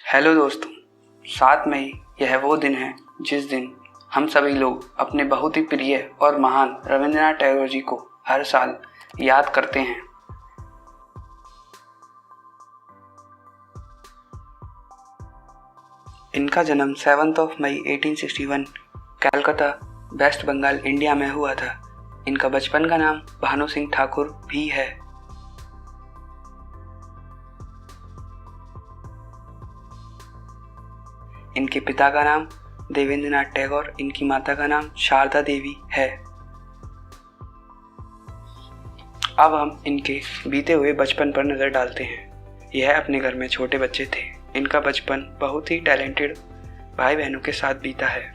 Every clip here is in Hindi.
हेलो दोस्तों, 7 मई यह वो दिन है जिस दिन हम सभी लोग अपने बहुत ही प्रिय और महान रविंद्रनाथ टैगोर जी को हर साल याद करते हैं। इनका जन्म 7 मई 1861 कलकत्ता, वेस्ट बंगाल, इंडिया में हुआ था। इनका बचपन का नाम भानु सिंह ठाकुर भी है। इनके पिता का नाम देवेंद्रनाथ टैगोर, इनकी माता का नाम शारदा देवी है। अब हम इनके बीते हुए बचपन पर नज़र डालते हैं। यह अपने घर में छोटे बच्चे थे। इनका बचपन बहुत ही टैलेंटेड भाई बहनों के साथ बीता है।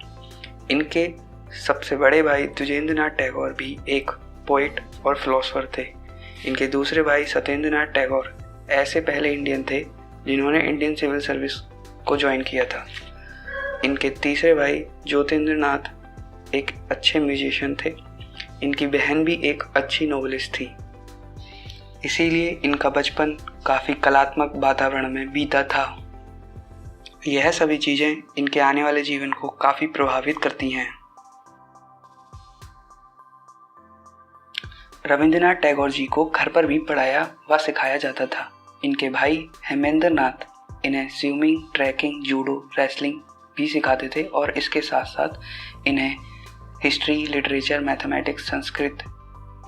इनके सबसे बड़े भाई द्विजेंद्रनाथ टैगोर भी एक पोइट और फिलोसोफर थे। इनके दूसरे भाई सत्येंद्रनाथ टैगोर ऐसे पहले इंडियन थे जिन्होंने इंडियन सिविल सर्विस को ज्वाइन किया था। इनके तीसरे भाई ज्योतिन्द्रनाथ एक अच्छे म्यूजिशियन थे। इनकी बहन भी एक अच्छी नोवेलिस्ट थी। इसीलिए इनका बचपन काफ़ी कलात्मक वातावरण में बीता था। यह सभी चीज़ें इनके आने वाले जीवन को काफ़ी प्रभावित करती हैं। रविंद्रनाथ टैगोर जी को घर पर भी पढ़ाया व सिखाया जाता था। इनके भाई हेमेंद्र नाथ इन्हें स्विमिंग, ट्रैकिंग, जूडो, रेसलिंग भी सिखाते थे और इसके साथ साथ इन्हें history, literature, mathematics, Sanskrit,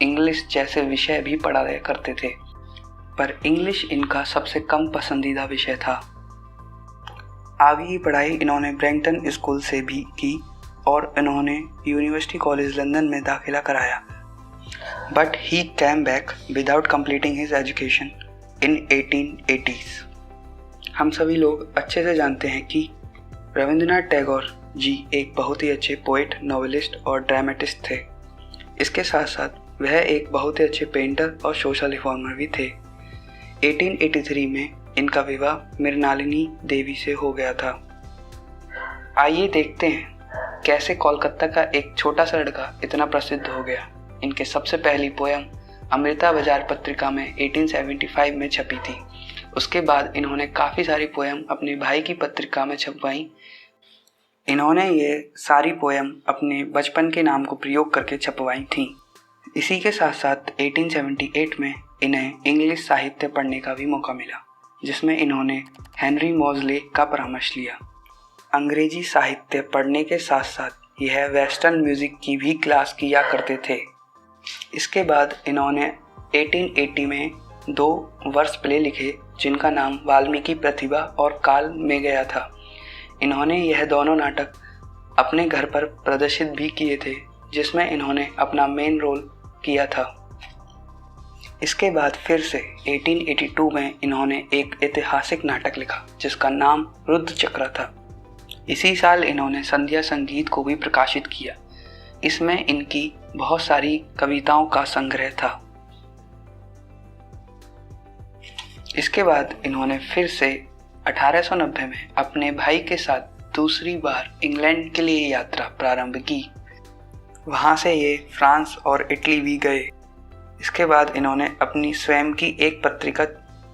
English जैसे विषय भी पढ़ाया करते थे। पर इंग्लिश इनका सबसे कम पसंदीदा विषय था। आगे की पढ़ाई इन्होंने ब्रैम्पटन स्कूल से भी की और इन्होंने यूनिवर्सिटी कॉलेज लंदन में दाखिला कराया। But he came back without completing his education in 1880s। हम सभी लोग अच्छे से जानते हैं कि रविंद्रनाथ टैगोर जी एक बहुत ही अच्छे पोइट, नॉवेलिस्ट और ड्रामेटिस्ट थे। इसके साथ साथ वह एक बहुत ही अच्छे पेंटर और सोशल रिफॉर्मर भी थे। 1883 में इनका विवाह मृणालिनी देवी से हो गया था। आइए देखते हैं कैसे कोलकाता का एक छोटा सा लड़का इतना प्रसिद्ध हो गया। इनके सबसे पहली पोयम अमृता बाजार पत्रिका में 1875 में छपी थी। उसके बाद इन्होंने काफ़ी सारी पोयम अपने भाई की पत्रिका में छपवाई। इन्होंने ये सारी पोयम अपने बचपन के नाम को प्रयोग करके छपवाई थी। इसी के साथ साथ 1878 में इन्हें इंग्लिश साहित्य पढ़ने का भी मौका मिला, जिसमें इन्होंने हेनरी मौजले का परामर्श लिया। अंग्रेजी साहित्य पढ़ने के साथ साथ यह वेस्टर्न म्यूज़िक की भी क्लास किया करते थे। इसके बाद इन्होंने 1880 में 2 वर्स प्ले लिखे जिनका नाम वाल्मीकि प्रतिभा और काल में गया था। इन्होंने यह दोनों नाटक अपने घर पर प्रदर्शित भी किए थे, जिसमें इन्होंने अपना मेन रोल किया था। इसके बाद फिर से 1882 में इन्होंने एक ऐतिहासिक नाटक लिखा जिसका नाम रुद्र चक्र था। इसी साल इन्होंने संध्या संगीत को भी प्रकाशित किया। इसमें इनकी बहुत सारी कविताओं का संग्रह था। इसके बाद इन्होंने फिर से 1890 में अपने भाई के साथ दूसरी बार इंग्लैंड के लिए यात्रा प्रारंभ की। वहाँ से ये फ्रांस और इटली भी गए। इसके बाद इन्होंने अपनी स्वयं की एक पत्रिका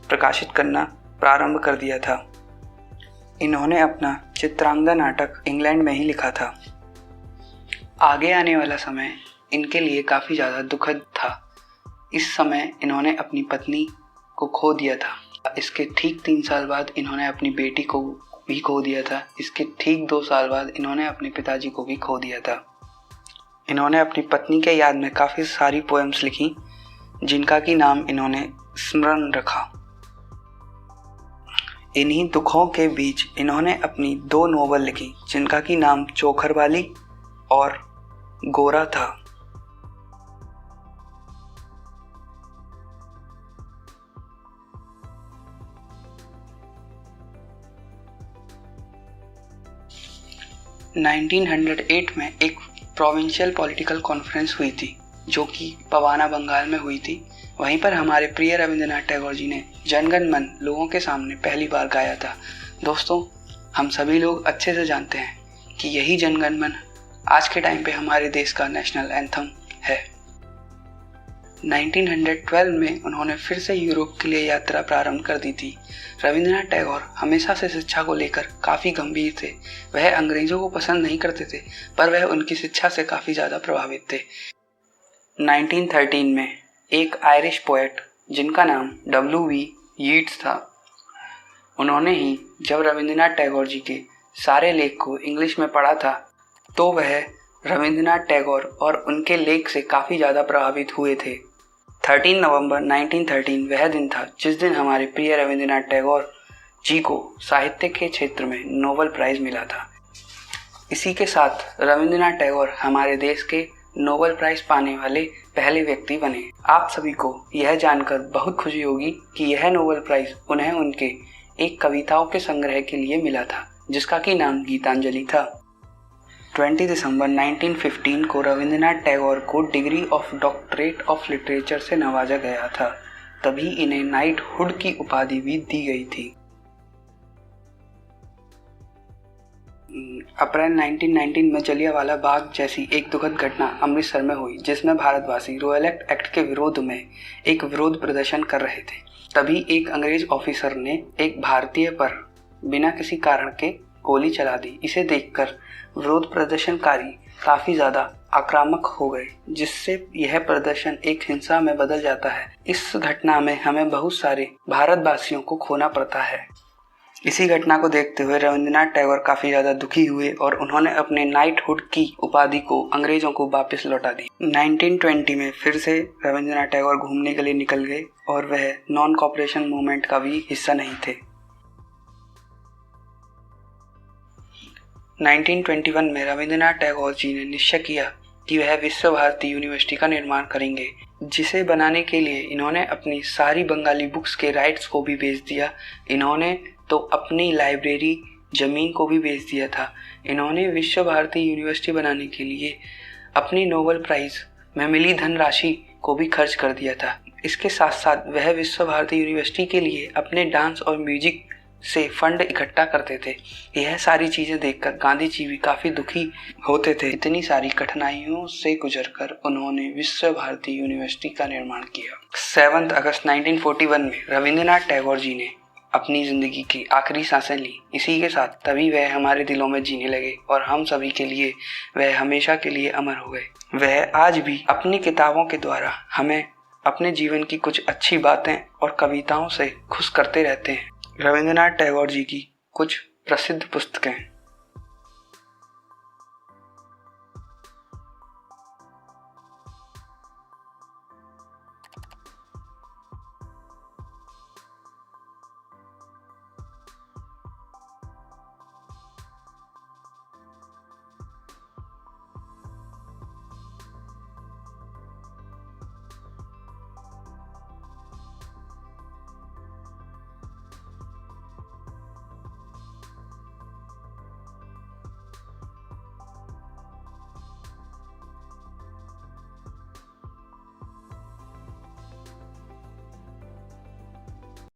प्रकाशित करना प्रारंभ कर दिया था। इन्होंने अपना चित्रांगदा नाटक इंग्लैंड में ही लिखा था। आगे आने वाला समय इनके लिए काफ़ी ज़्यादा दुखद था। इस समय इन्होंने अपनी पत्नी को खो दिया था। इसके ठीक 3 साल बाद इन्होंने अपनी बेटी को भी खो दिया था। इसके ठीक 2 साल बाद इन्होंने अपने पिताजी को भी खो दिया था। इन्होंने अपनी पत्नी के याद में काफ़ी सारी पोएम्स लिखी जिनका की नाम इन्होंने स्मरण रखा। इन्हीं दुखों के बीच इन्होंने अपनी 2 नोवेल लिखी जिनका की नाम चोखरवाली और गोरा था। सन 1908 में एक प्रोविंशियल पॉलिटिकल कॉन्फ्रेंस हुई थी जो कि पवाना, बंगाल में हुई थी। वहीं पर हमारे प्रिय रविंद्रनाथ टैगोर जी ने जनगण मन लोगों के सामने पहली बार गाया था। दोस्तों, हम सभी लोग अच्छे से जानते हैं कि यही जनगण मन आज के टाइम पे हमारे देश का नेशनल एंथम है। 1912 में उन्होंने फिर से यूरोप के लिए यात्रा प्रारंभ कर दी थी। रविंद्रनाथ टैगोर हमेशा से शिक्षा को लेकर काफ़ी गंभीर थे। वह अंग्रेज़ों को पसंद नहीं करते थे, पर वह उनकी शिक्षा से काफ़ी ज़्यादा प्रभावित थे। 1913 में एक आयरिश पोएट जिनका नाम W.V. यीट्स था, उन्होंने ही जब रविंद्रनाथ टैगोर जी के सारे लेख को इंग्लिश में पढ़ा था तो वह रविंद्रनाथ टैगोर और उनके लेख से काफ़ी ज़्यादा प्रभावित हुए थे। 13 नवंबर 1913 वह दिन था जिस दिन हमारे प्रिय रविंद्रनाथ टैगोर जी को साहित्य के क्षेत्र में नोबेल प्राइज़ मिला था। इसी के साथ रविंद्रनाथ टैगोर हमारे देश के नोबेल प्राइज़ पाने वाले पहले व्यक्ति बने। आप सभी को यह जानकर बहुत खुशी होगी कि यह नोबेल प्राइज़ उन्हें उनके एक कविताओं के संग्रह के लिए मिला था जिसका कि नाम गीतांजलि था। 20 दिसंबर 1915 को रविंद्रनाथ टैगोर को degree of doctorate of literature से नवाजा गया था। तभी इन्हें नाइटहुड की उपाधि भी दी गई थी। अप्रैल 1919 में जलियांवाला बाग जैसी एक दुखद घटना अमृतसर में हुई जिसमें भारतवासी रॉयल एक्ट के विरोध में एक विरोध प्रदर्शन कर रहे थे। तभी एक अंग्रेज ऑफिसर ने एक भारतीय पर बिना किसी कारण के गोली चला दी। इसे देखकर विरोध प्रदर्शनकारी काफ़ी ज़्यादा आक्रामक हो गए जिससे यह प्रदर्शन एक हिंसा में बदल जाता है। इस घटना में हमें बहुत सारे भारतवासियों को खोना पड़ता है। इसी घटना को देखते हुए रविंद्रनाथ टैगोर काफ़ी ज़्यादा दुखी हुए और उन्होंने अपने नाइटहुड की उपाधि को अंग्रेज़ों को वापस लौटा दी। 1920 में फिर से रविंद्रनाथ टैगोर घूमने के लिए निकल गए और वह नॉन कॉपरेशन मूवमेंट का भी हिस्सा नहीं थे। 1921 में रविंद्रनाथ टैगोर जी ने निश्चय किया कि वह विश्व भारती यूनिवर्सिटी का निर्माण करेंगे, जिसे बनाने के लिए इन्होंने अपनी सारी बंगाली बुक्स के राइट्स को भी बेच दिया। इन्होंने तो अपनी लाइब्रेरी ज़मीन को भी बेच दिया था। इन्होंने विश्व भारती यूनिवर्सिटी बनाने के लिए अपनी नोबेल प्राइज़ में मिली धनराशि को भी खर्च कर दिया था। इसके साथ साथ वह विश्व भारती यूनिवर्सिटी के लिए अपने डांस और म्यूजिक से फंड इकट्ठा करते थे। यह सारी चीज़ें देखकर गांधी जी भी काफ़ी दुखी होते थे। इतनी सारी कठिनाइयों से गुजरकर उन्होंने विश्व भारती यूनिवर्सिटी का निर्माण किया। 7 अगस्त 1941 में रविंद्रनाथ टैगोर जी ने अपनी ज़िंदगी की आखिरी सांसें ली। इसी के साथ तभी वह हमारे दिलों में जीने लगे और हम सभी के लिए वह हमेशा के लिए अमर हो गए। वह आज भी अपनी किताबों के द्वारा हमें अपने जीवन की कुछ अच्छी बातें और कविताओं से खुश करते रहते हैं। रविंद्रनाथ टैगोर जी की कुछ प्रसिद्ध पुस्तकें।